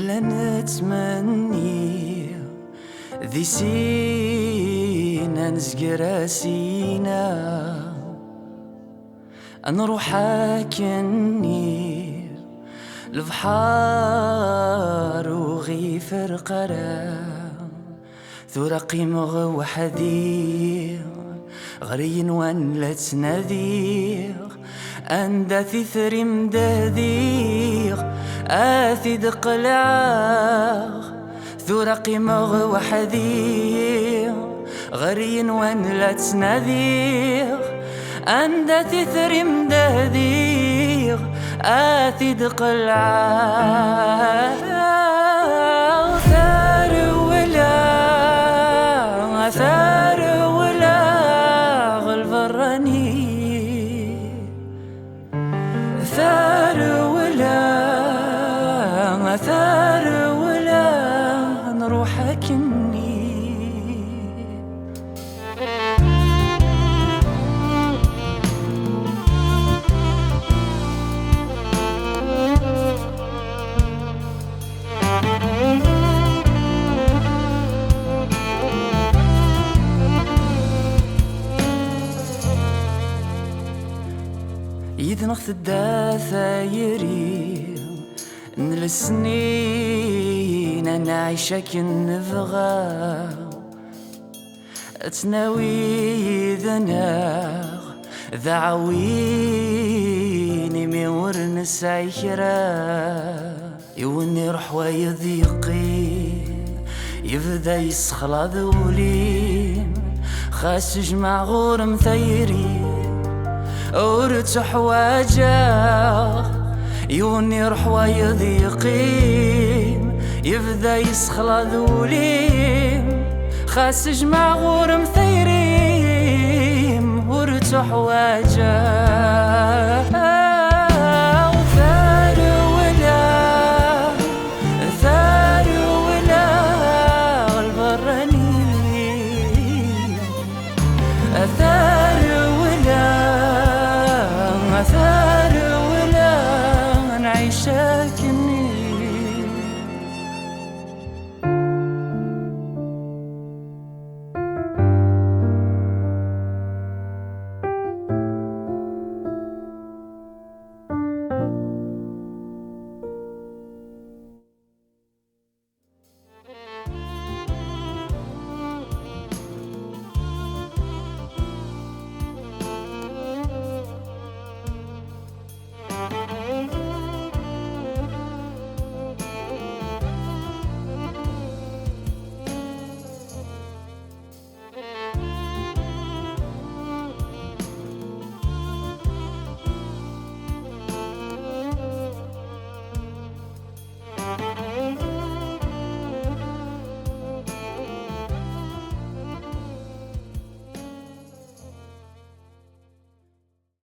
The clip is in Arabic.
إلا نتمني ذي سينا نزقر سينا نروح كني البحار وغيفر قرام ثرقي مغ وحدي غرين وان لا تناديغ أندثي ثري مداديغ آثي دقلعاغ ثرقي مغ وحدي غرين وان لا تناديغ أندثي ثري مداديغ آثي دقلعاغ ثار ولا غلفراني ثار ولا نروح كني يدنغ الداثايري السنين أنا عايشة كنبغى تناوي ذناغ ذعويني من ورنس عيكرا يوني روح ويضيقين يبدا يسخلا ذولين خاس جمع غور مثيرين ورتح واجاغ يوني روح ويضيقين يبدا يسخلا ذوليم خاس جمع غور مثيريم ورتح واجاغ